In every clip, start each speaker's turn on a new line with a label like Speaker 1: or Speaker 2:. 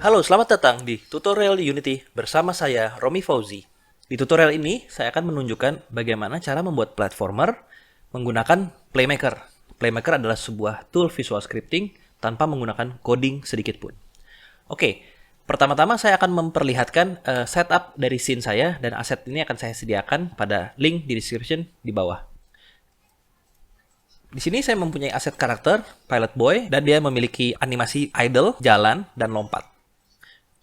Speaker 1: Halo, selamat datang di tutorial Unity bersama saya, Romi Fauzi. Di tutorial ini, saya akan menunjukkan bagaimana cara membuat platformer menggunakan Playmaker. Playmaker adalah sebuah tool visual scripting tanpa menggunakan coding sedikit pun. Oke, pertama-tama saya akan memperlihatkan setup dari scene saya, dan aset ini akan saya sediakan pada link di description di bawah. Di sini saya mempunyai aset karakter, Pilot Boy, dan dia memiliki animasi idle, jalan, dan lompat.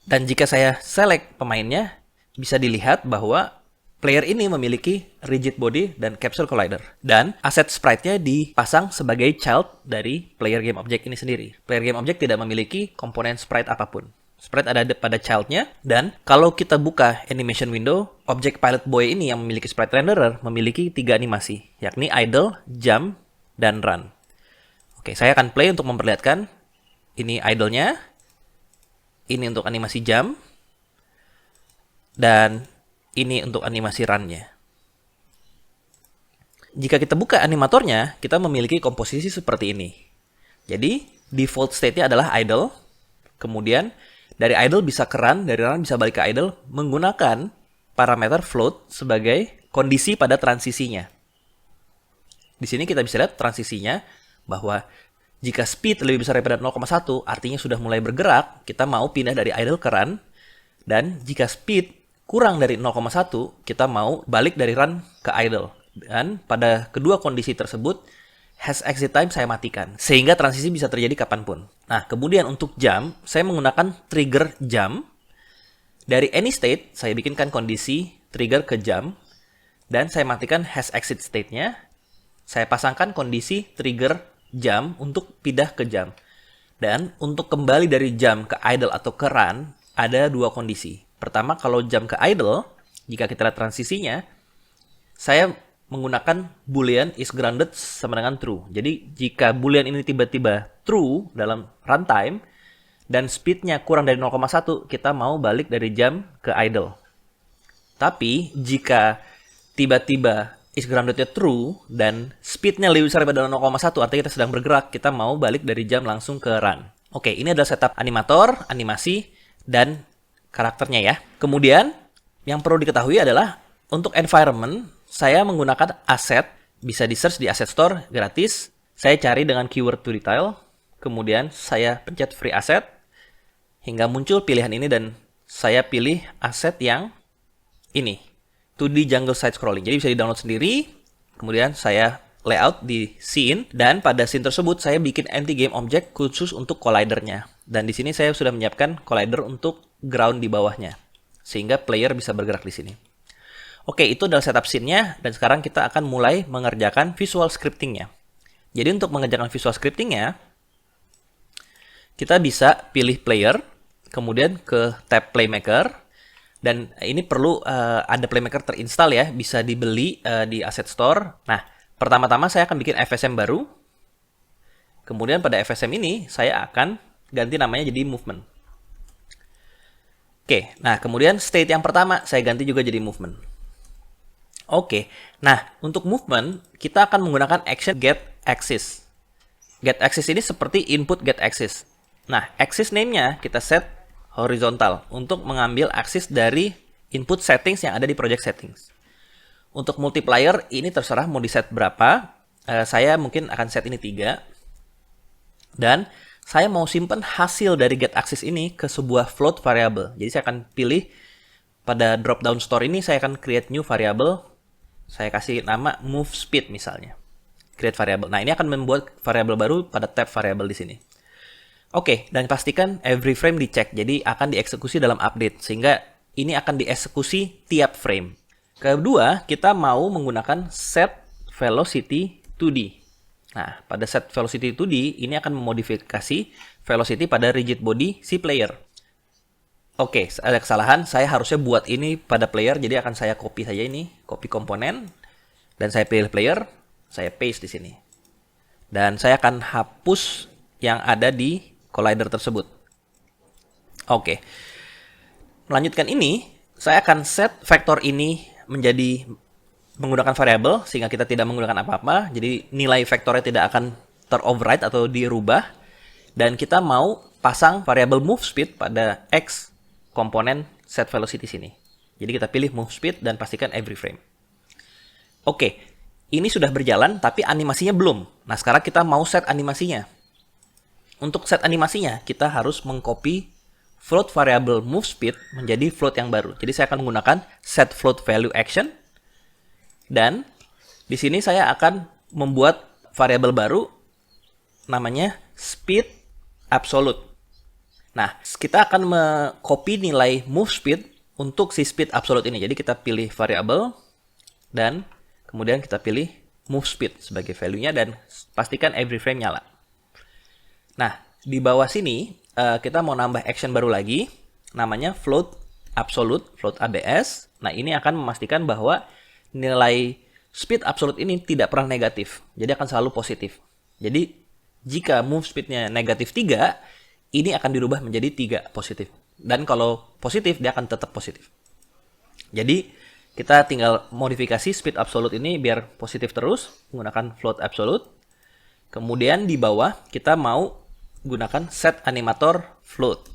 Speaker 1: Dan jika saya select pemainnya, bisa dilihat bahwa player ini memiliki rigid body dan capsule collider. Dan aset sprite-nya dipasang sebagai child dari player game object ini sendiri. Player game object tidak memiliki komponen sprite apapun. Sprite ada pada child-nya, dan kalau kita buka animation window, objek Pilot Boy ini yang memiliki sprite renderer memiliki 3 animasi, yakni idle, jump, dan run. Oke, saya akan play untuk memperlihatkan. Ini idle-nya, ini untuk animasi jump, dan ini untuk animasi run-nya. Jika kita buka animatornya, kita memiliki komposisi seperti ini. Jadi, default state-nya adalah idle, kemudian dari idle bisa ke run, dari run bisa balik ke idle, menggunakan parameter float sebagai kondisi pada transisinya. Di sini kita bisa lihat transisinya, bahwa jika speed lebih besar daripada 0,1, artinya sudah mulai bergerak, kita mau pindah dari idle ke run. Dan jika speed kurang dari 0,1, kita mau balik dari run ke idle. Dan pada kedua kondisi tersebut, has exit time saya matikan, sehingga transisi bisa terjadi kapanpun. Nah, kemudian untuk jump, saya menggunakan trigger jump. Dari any state, saya bikinkan kondisi trigger ke jump, dan saya matikan has exit state-nya. Saya pasangkan kondisi trigger jump untuk pindah ke jump. Dan untuk kembali dari jump ke idle atau ke run, ada dua kondisi. Pertama, kalau jump ke idle, jika kita lihat transisinya, saya menggunakan boolean is grounded sama dengan true. Jadi, jika boolean ini tiba-tiba true dalam runtime, dan speednya kurang dari 0,1, kita mau balik dari jump ke idle. Tapi, jika tiba-tiba is grounded-nya true, dan speednya lebih besar daripada 0,1, artinya kita sedang bergerak, kita mau balik dari jump langsung ke run. Oke, ini adalah setup animator, animasi, dan karakternya ya. Kemudian, yang perlu diketahui adalah, untuk environment, saya menggunakan aset, bisa di-search di asset store, gratis. Saya cari dengan keyword to detail, kemudian saya pencet free asset, hingga muncul pilihan ini, dan saya pilih aset yang ini. 2D jungle side scrolling. Jadi bisa di-download sendiri. Kemudian saya layout di scene, dan pada scene tersebut saya bikin anti game object khusus untuk collidernya. Dan di sini saya sudah menyiapkan collider untuk ground di bawahnya, sehingga player bisa bergerak di sini. Oke, itu adalah setup scene-nya, dan sekarang kita akan mulai mengerjakan visual scripting-nya. Jadi untuk mengerjakan visual scripting-nya, kita bisa pilih player, kemudian ke tab Playmaker. Dan ini perlu ada Playmaker terinstall ya, bisa dibeli di Asset Store. Nah, pertama-tama saya akan bikin FSM baru. Kemudian pada FSM ini, saya akan ganti namanya jadi Movement. Oke, nah kemudian state yang pertama, saya ganti juga jadi Movement. Oke, nah untuk Movement, kita akan menggunakan action getAxis. GetAxis ini seperti input getAxis. Nah, axis name-nya kita set horizontal untuk mengambil aksis dari input settings yang ada di project settings. Untuk multiplier ini terserah mau di set berapa. Saya mungkin akan set ini 3. Dan saya mau simpan hasil dari getAxis ini ke sebuah float variable. Jadi saya akan pilih pada drop down store ini, saya akan create new variable. Saya kasih nama move speed misalnya. Create variable. Nah, ini akan membuat variable baru pada tab variable di sini. Oke, dan pastikan every frame dicek, jadi akan dieksekusi dalam update, sehingga ini akan dieksekusi tiap frame. Kedua, kita mau menggunakan set velocity 2D. Nah, pada set velocity 2D, ini akan memodifikasi velocity pada rigid body si player. Oke, ada kesalahan, saya harusnya buat ini pada player, jadi akan saya copy saja ini, copy komponen, dan saya pilih player, saya paste di sini. Dan saya akan hapus yang ada di collider tersebut. Oke. Melanjutkan ini, saya akan set vektor ini menjadi menggunakan variable, sehingga kita tidak menggunakan apa-apa. Jadi nilai vektornya tidak akan teroverride atau dirubah. Dan kita mau pasang variabel move speed pada X komponen set velocity sini. Jadi kita pilih move speed dan pastikan every frame. Oke, ini sudah berjalan tapi animasinya belum. Nah, sekarang kita mau set animasinya. Untuk set animasinya, kita harus mengcopy float variable move speed menjadi float yang baru. Jadi saya akan menggunakan set float value action. Dan di sini saya akan membuat variabel baru namanya speed absolute. Nah, kita akan mengcopy nilai move speed untuk si speed absolute ini. Jadi kita pilih variabel dan kemudian kita pilih move speed sebagai value-nya dan pastikan every frame nyala. Nah, di bawah sini kita mau nambah action baru lagi namanya float absolute, float ABS. Nah, ini akan memastikan bahwa nilai speed absolute ini tidak pernah negatif. Jadi akan selalu positif. Jadi jika move speed-nya negatif 3, ini akan dirubah menjadi 3 positif. Dan kalau positif, dia akan tetap positif. Jadi, kita tinggal modifikasi speed absolute ini biar positif terus, menggunakan float absolute. Kemudian di bawah, kita mau gunakan set animator float.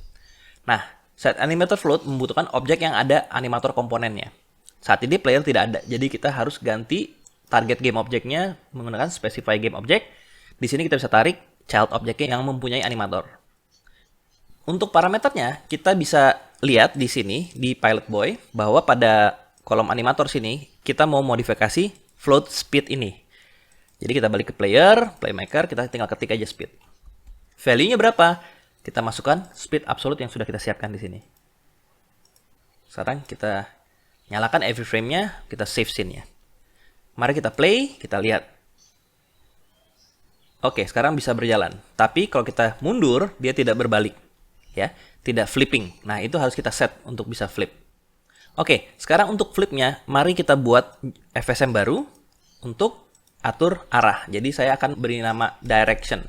Speaker 1: Nah, set animator float membutuhkan objek yang ada animator komponennya. Saat ini player tidak ada, jadi kita harus ganti target game objeknya menggunakan specify game object. Di sini kita bisa tarik child objeknya yang mempunyai animator. Untuk parameternya, kita bisa lihat di sini, di Pilot Boy, bahwa pada kolom animator sini, kita mau modifikasi float speed ini. Jadi kita balik ke player, playmaker, kita tinggal ketik aja speed. Value-nya berapa? Kita masukkan speed absolute yang sudah kita siapkan di sini. Sekarang kita nyalakan every frame-nya, kita save scene-nya. Mari kita play, kita lihat. Oke, sekarang bisa berjalan. Tapi kalau kita mundur, dia tidak berbalik. Ya, tidak flipping. Nah, itu harus kita set untuk bisa flip. Oke, sekarang untuk flipnya, mari kita buat FSM baru untuk atur arah. Jadi saya akan beri nama direction.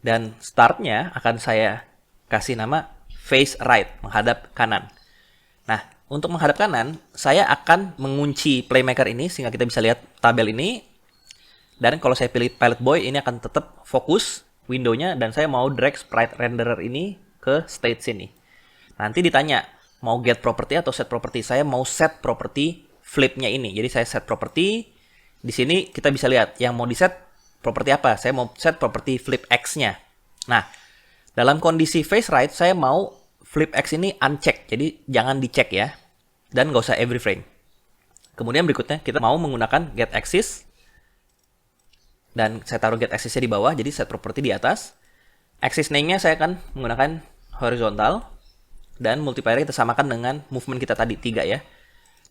Speaker 1: Dan startnya akan saya kasih nama face right, menghadap kanan. Nah, untuk menghadap kanan, saya akan mengunci playmaker ini sehingga kita bisa lihat tabel ini. Dan kalau saya pilih Pilot Boy, ini akan tetap fokus window-nya dan saya mau drag sprite renderer ini ke state sini. Nanti ditanya, mau get property atau set property. Saya mau set property flip-nya ini. Jadi saya set property. Di sini kita bisa lihat yang mau di set property apa. Saya mau set property flip X-nya. Nah, dalam kondisi face right, saya mau flip X ini uncheck. Jadi jangan dicek ya. Dan nggak usah every frame. Kemudian berikutnya kita mau menggunakan get axis. Dan saya taruh get axis-nya di bawah. Jadi set property di atas. Axis name-nya saya akan menggunakan horizontal. Dan multiplier kita samakan dengan movement kita tadi, 3 ya.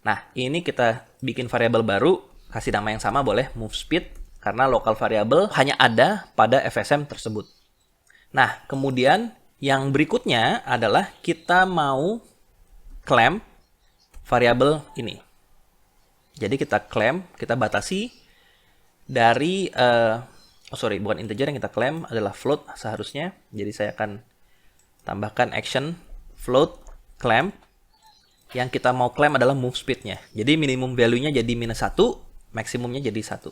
Speaker 1: Nah, ini kita bikin variabel baru. Kasih nama yang sama boleh, move speed. Karena local variable hanya ada pada FSM tersebut. Nah, kemudian yang berikutnya adalah kita mau clamp variabel ini. Jadi kita clamp, kita batasi dari... bukan integer yang kita claim adalah float seharusnya. Jadi saya akan tambahkan action float clamp. Yang kita mau claim adalah move speed-nya. Jadi minimum value-nya jadi -1, maksimumnya jadi 1.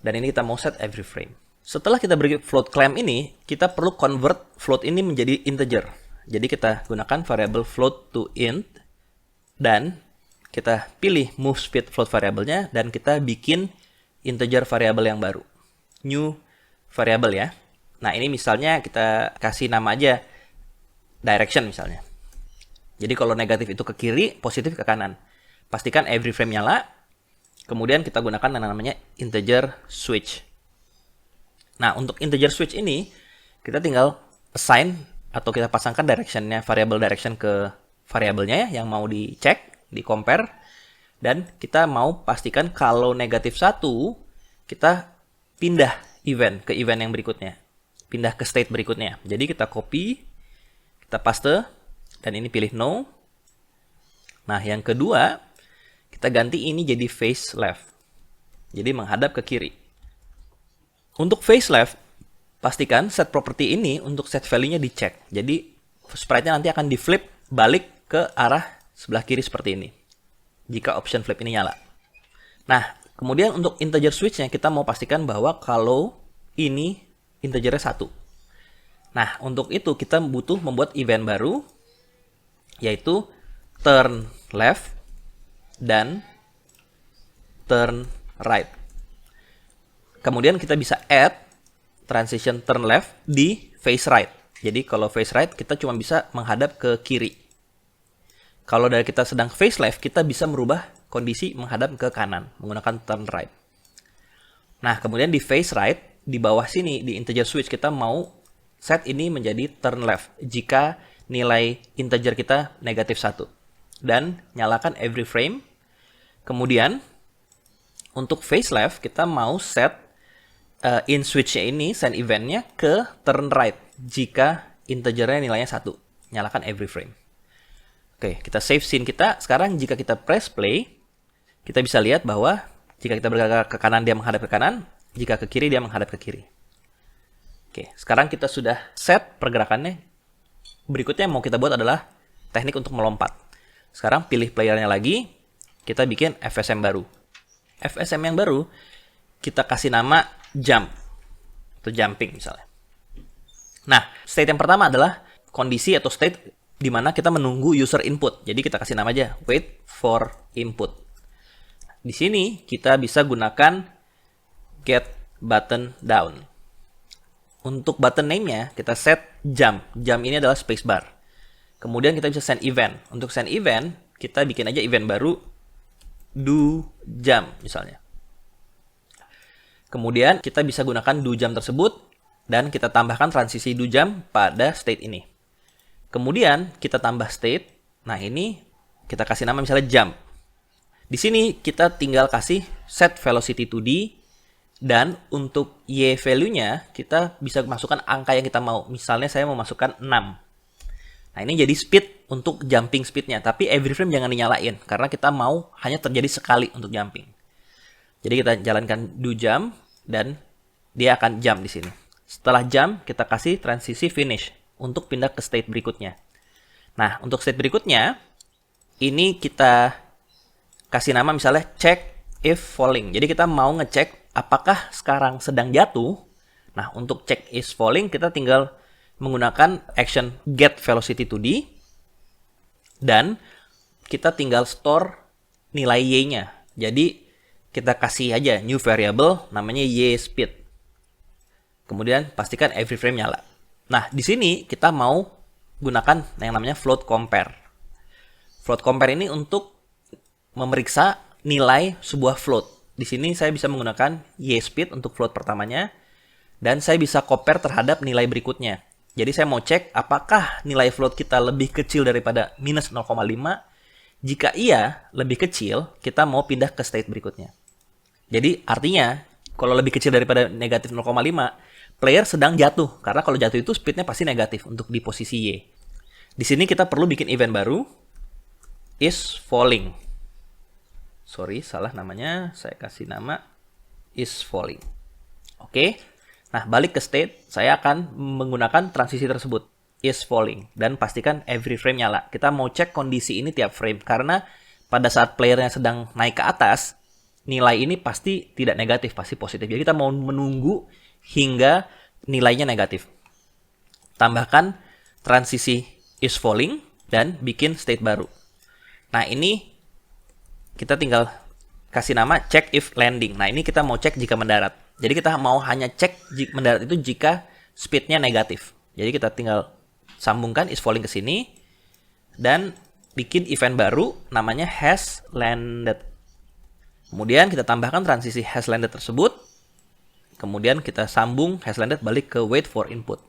Speaker 1: Dan ini kita mau set every frame. Setelah kita beri float clamp ini, kita perlu convert float ini menjadi integer. Jadi kita gunakan variable float to int. Dan kita pilih move speed float variable-nya. Dan kita bikin integer variable yang baru. New variable ya. Nah, ini misalnya kita kasih nama aja direction misalnya. Jadi kalau negatif itu ke kiri, positif ke kanan. Pastikan every frame nyala. Kemudian kita gunakan yang namanya integer switch. Nah, untuk integer switch ini, kita tinggal assign atau kita pasangkan directionnya, variable direction ke variabelnya ya, yang mau dicek, di compare. Dan kita mau pastikan kalau negatif 1, kita pindah event ke event yang berikutnya. Pindah ke state berikutnya. Jadi kita copy, kita paste, dan ini pilih no. Nah, yang kedua, kita ganti ini jadi face left. Jadi menghadap ke kiri. Untuk face left, pastikan set property ini untuk set value-nya dicek. Jadi sprite-nya nanti akan di flip balik ke arah sebelah kiri seperti ini. Jika option flip ini nyala. Nah, kemudian untuk integer switch-nya kita mau pastikan bahwa kalau ini integernya 1. Nah, untuk itu kita butuh membuat event baru, yaitu turn left dan turn right. Kemudian kita bisa add transition turn left di face right. Jadi kalau face right kita cuma bisa menghadap ke kiri. Kalau dari kita sedang face left, kita bisa merubah kondisi menghadap ke kanan menggunakan turn right. Nah, kemudian di face right, di bawah sini di integer switch kita mau set ini menjadi turn left jika nilai integer kita negatif 1. Dan nyalakan every frame. Kemudian untuk face left kita mau set in switch-nya ini, send event-nya ke turn right jika integernya nilainya 1. Nyalakan every frame. Oke, kita save scene kita. Sekarang jika kita press play, kita bisa lihat bahwa jika kita bergerak ke kanan dia menghadap ke kanan, jika ke kiri dia menghadap ke kiri. Oke, sekarang kita sudah set pergerakannya. Berikutnya yang mau kita buat adalah teknik untuk melompat. Sekarang pilih playernya lagi, kita bikin FSM baru. FSM yang baru, kita kasih nama jump, atau jumping misalnya. Nah, state yang pertama adalah kondisi atau state di mana kita menunggu user input. Jadi kita kasih nama aja, wait for input. Di sini kita bisa gunakan get button down. Untuk button name-nya, kita set jump. Jump ini adalah spacebar. Kemudian kita bisa send event. Untuk send event, kita bikin aja event baru, do jump misalnya. Kemudian kita bisa gunakan do jump tersebut, dan kita tambahkan transisi do jump pada state ini. Kemudian kita tambah state. Nah ini kita kasih nama misalnya jump. Di sini kita tinggal kasih set velocity to d. Dan untuk Y value-nya, kita bisa masukkan angka yang kita mau. Misalnya saya mau masukkan 6. Nah, ini jadi speed untuk jumping speed-nya. Tapi every frame jangan dinyalain. Karena kita mau hanya terjadi sekali untuk jumping. Jadi kita jalankan do jump. Dan dia akan jump di sini. Setelah jump, kita kasih transisi finish. Untuk pindah ke state berikutnya. Nah, untuk state berikutnya, ini kita kasih nama misalnya check if falling. Jadi kita mau ngecek apakah sekarang sedang jatuh. Nah, untuk check is falling, kita tinggal menggunakan action get velocity to d. Dan kita tinggal store nilai y-nya. Jadi, kita kasih aja new variable namanya y speed. Kemudian, pastikan every frame nyala. Nah, di sini kita mau gunakan yang namanya float compare. Float compare ini untuk memeriksa nilai sebuah float. Di sini saya bisa menggunakan y speed untuk float pertamanya, dan saya bisa compare terhadap nilai berikutnya. Jadi saya mau cek apakah nilai float kita lebih kecil daripada minus 0,5. Jika iya, lebih kecil, kita mau pindah ke state berikutnya. Jadi artinya, kalau lebih kecil daripada negatif 0,5, player sedang jatuh. Karena kalau jatuh itu speednya pasti negatif untuk di posisi Y. Di sini kita perlu bikin event baru, is falling. Sorry, salah namanya. Saya kasih nama is falling. Oke. Nah, balik ke state. Saya akan menggunakan transisi tersebut. Is falling. Dan pastikan every frame nyala. Kita mau cek kondisi ini tiap frame. Karena pada saat playernya sedang naik ke atas, nilai ini pasti tidak negatif. Pasti positif. Jadi kita mau menunggu hingga nilainya negatif. Tambahkan transisi is falling. Dan bikin state baru. Nah, ini kita tinggal kasih nama check if landing. Nah, ini kita mau cek jika mendarat. Jadi kita mau hanya cek mendarat itu jika speednya negatif. Jadi kita tinggal sambungkan is falling ke sini. Dan bikin event baru namanya has landed. Kemudian kita tambahkan transisi has landed tersebut. Kemudian kita sambung has landed balik ke wait for input.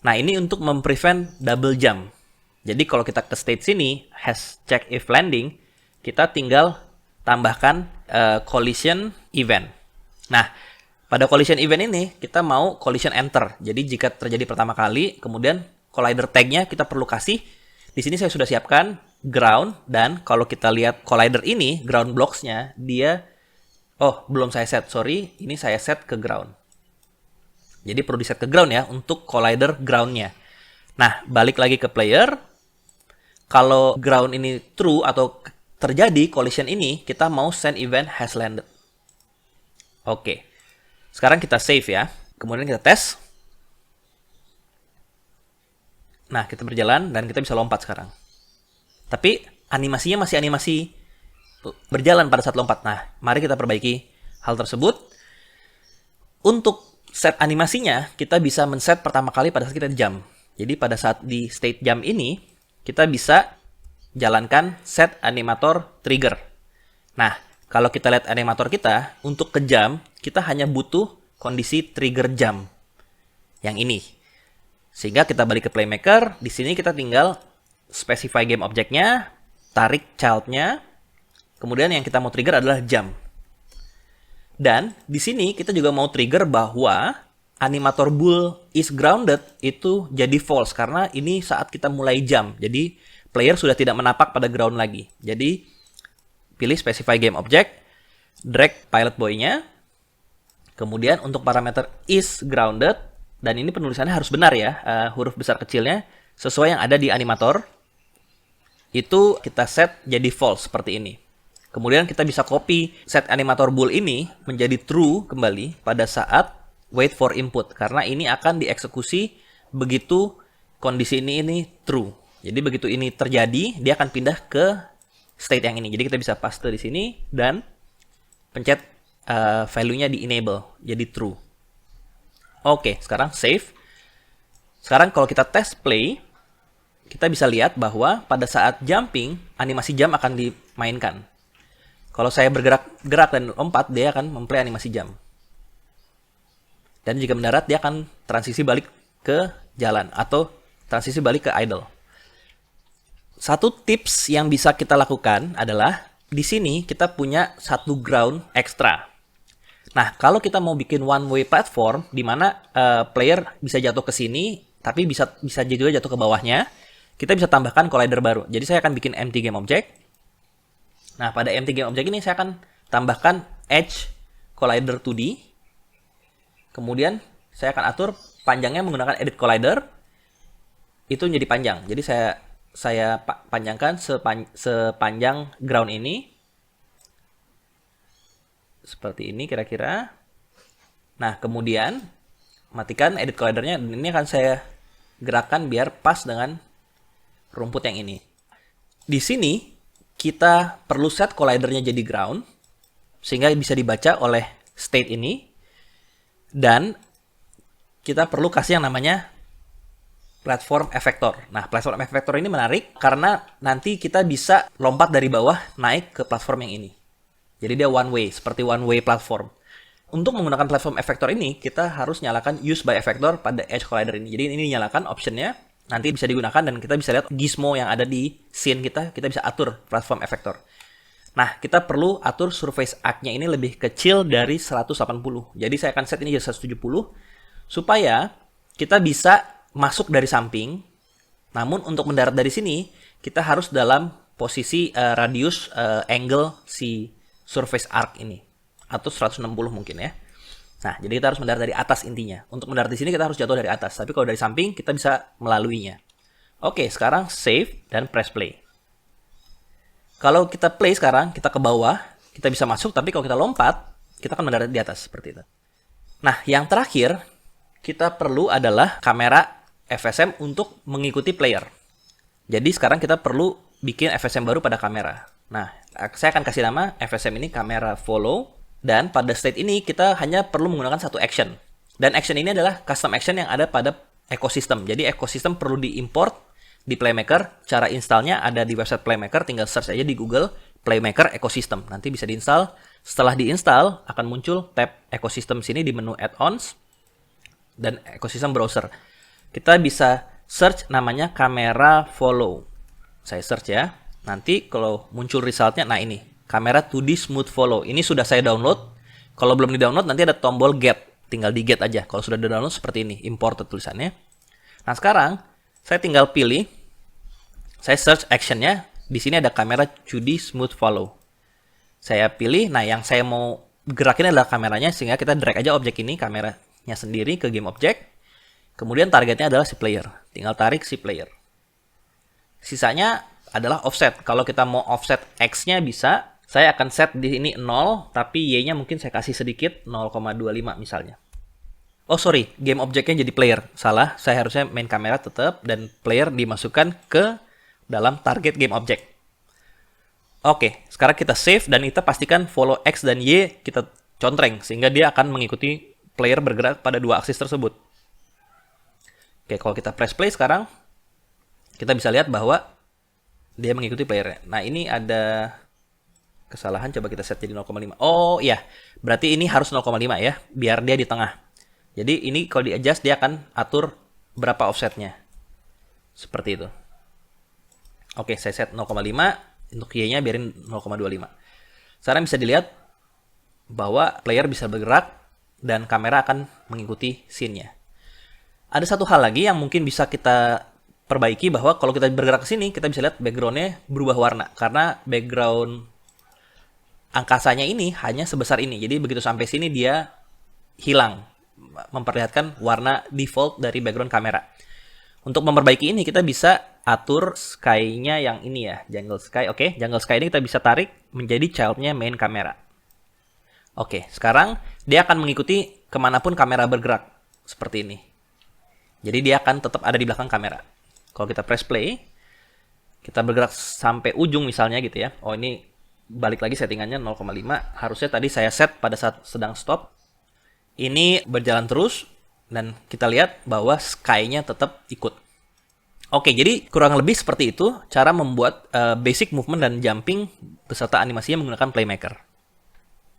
Speaker 1: Nah, ini untuk memprevent double jump. Jadi kalau kita ke state sini, has check if landing, kita tinggal tambahkan collision event. Nah, pada collision event ini kita mau collision enter. Jadi jika terjadi pertama kali, kemudian collider tag-nya kita perlu kasih. Di sini saya sudah siapkan ground, dan kalau kita lihat collider ini, ground blocks-nya, dia, belum saya set, sorry, ini saya set ke ground. Jadi perlu di set ke ground ya, untuk collider ground-nya. Nah, balik lagi ke player. Kalau ground ini true atau terjadi collision ini, kita mau send event has landed. Oke. Sekarang kita save ya. Kemudian kita tes. Nah, kita berjalan dan kita bisa lompat sekarang. Tapi animasinya masih animasi berjalan pada saat lompat. Nah, mari kita perbaiki hal tersebut. Untuk set animasinya, kita bisa men-set pertama kali pada saat kita jump. Jadi pada saat di state jump ini, kita bisa jalankan set animator trigger. Nah, kalau kita lihat animator kita, untuk ke jump, kita hanya butuh kondisi trigger jump. Yang ini. Sehingga kita balik ke playmaker, di sini kita tinggal specify game objeknya, tarik child-nya, kemudian yang kita mau trigger adalah jump. Dan di sini kita juga mau trigger bahwa animator bull is grounded itu jadi false karena ini saat kita mulai jump. Jadi player sudah tidak menapak pada ground lagi. Jadi pilih specify game object, drag pilot buoy-nya, kemudian untuk parameter is grounded, dan ini penulisannya harus benar ya, huruf besar kecilnya sesuai yang ada di animator. Itu kita set jadi false seperti ini. Kemudian kita bisa copy set animator bull ini menjadi true kembali pada saat wait for input. Karena ini akan dieksekusi begitu kondisi ini true. Jadi begitu ini terjadi, dia akan pindah ke state yang ini. Jadi kita bisa paste di sini dan pencet value-nya di enable, jadi true. Oke, sekarang save. Sekarang kalau kita tes play, kita bisa lihat bahwa pada saat jumping, animasi jump akan dimainkan. Kalau saya bergerak dan lompat, dia akan memplay animasi jump. Dan jika mendarat, dia akan transisi balik ke jalan atau transisi balik ke idle. Satu tips yang bisa kita lakukan adalah di sini kita punya satu ground ekstra. Nah, kalau kita mau bikin one-way platform, di mana player bisa jatuh ke sini, tapi bisa juga jatuh ke bawahnya, kita bisa tambahkan collider baru. Jadi saya akan bikin empty game object. Nah, pada empty game object ini saya akan tambahkan edge collider 2D. Kemudian saya akan atur panjangnya menggunakan edit collider. Itu menjadi panjang. Jadi saya panjangkan sepanjang ground ini. Seperti ini kira-kira. Nah, kemudian matikan edit collidernya. Dan ini akan saya gerakkan biar pas dengan rumput yang ini. Di sini kita perlu set collidernya jadi ground sehingga bisa dibaca oleh state ini. Dan kita perlu kasih yang namanya platform effector. Nah, platform effector ini menarik karena nanti kita bisa lompat dari bawah naik ke platform yang ini. Jadi dia one way, seperti one way platform. Untuk menggunakan platform effector ini, kita harus nyalakan use by effector pada edge collider ini. Jadi ini nyalakan optionnya, nanti bisa digunakan dan kita bisa lihat gizmo yang ada di scene kita bisa atur platform effector. Nah, kita perlu atur surface arc-nya ini lebih kecil dari 180. Jadi saya akan set ini jadi 170 supaya kita bisa masuk dari samping. Namun untuk mendarat dari sini, kita harus dalam posisi radius angle si surface arc ini atau 160 mungkin ya. Nah, jadi kita harus mendarat dari atas intinya. Untuk mendarat di sini kita harus jatuh dari atas, tapi kalau dari samping kita bisa melaluinya. Oke, sekarang save dan press play. Kalau kita play sekarang, kita ke bawah, kita bisa masuk, tapi kalau kita lompat, kita akan mendarat di atas seperti itu. Nah, yang terakhir kita perlu adalah kamera FSM untuk mengikuti player. Jadi sekarang kita perlu bikin FSM baru pada kamera. Nah, saya akan kasih nama FSM ini kamera follow. Dan pada state ini kita hanya perlu menggunakan satu action. Dan action ini adalah custom action yang ada pada ekosistem. Jadi ekosistem perlu diimport di Playmaker. Cara installnya ada di website Playmaker. Tinggal search aja di Google Playmaker Ecosystem. Nanti bisa diinstal. Setelah diinstal akan muncul tab ekosistem sini di menu add-ons dan ekosistem browser. Kita bisa search namanya kamera follow. Saya search ya. Nanti kalau muncul resultnya, nah ini, kamera 2D smooth follow. Ini sudah saya download. Kalau belum di-download, nanti ada tombol get. Tinggal di-get aja. Kalau sudah di-download seperti ini, imported tulisannya. Nah sekarang, saya tinggal pilih. Saya search actionnya. Di sini ada kamera 2D smooth follow. Saya pilih, nah yang saya mau gerakin adalah kameranya. Sehingga kita drag aja objek ini, kameranya sendiri ke game object. Kemudian targetnya adalah si player. Tinggal tarik si player. Sisanya adalah offset. Kalau kita mau offset X-nya bisa. Saya akan set di sini 0, tapi Y-nya mungkin saya kasih sedikit 0,25 misalnya. Oh sorry, game objeknya jadi player. Salah, saya harusnya main kamera tetap dan player dimasukkan ke dalam target game object. Oke, sekarang kita save dan kita pastikan follow X dan Y kita contreng sehingga dia akan mengikuti player bergerak pada dua aksis tersebut. Oke, kalau kita press play sekarang, kita bisa lihat bahwa dia mengikuti playernya. Nah, ini ada kesalahan, coba kita set jadi 0,5. Oh iya, berarti ini harus 0,5 ya, biar dia di tengah. Jadi ini kalau di adjust dia akan atur berapa offsetnya. Seperti itu. Oke, saya set 0,5. Untuk Y-nya biarin 0,25. Sekarang bisa dilihat bahwa player bisa bergerak dan kamera akan mengikuti scene-nya. Ada satu hal lagi yang mungkin bisa kita perbaiki, bahwa kalau kita bergerak ke sini, kita bisa lihat background-nya berubah warna. Karena background angkasanya ini hanya sebesar ini. Jadi begitu sampai sini dia hilang, memperlihatkan warna default dari background kamera. Untuk memperbaiki ini, kita bisa atur sky-nya yang ini ya, jungle sky. Oke, jungle sky ini kita bisa tarik menjadi child-nya main kamera. Oke, sekarang dia akan mengikuti kemanapun kamera bergerak, seperti ini. Jadi dia akan tetap ada di belakang kamera. Kalau kita press play, kita bergerak sampai ujung misalnya gitu ya. Oh, ini balik lagi settingannya 0,5. Harusnya tadi saya set pada saat sedang stop. Ini berjalan terus, dan kita lihat bahwa sky-nya tetap ikut. Oke, jadi kurang lebih seperti itu cara membuat basic movement dan jumping beserta animasinya menggunakan Playmaker.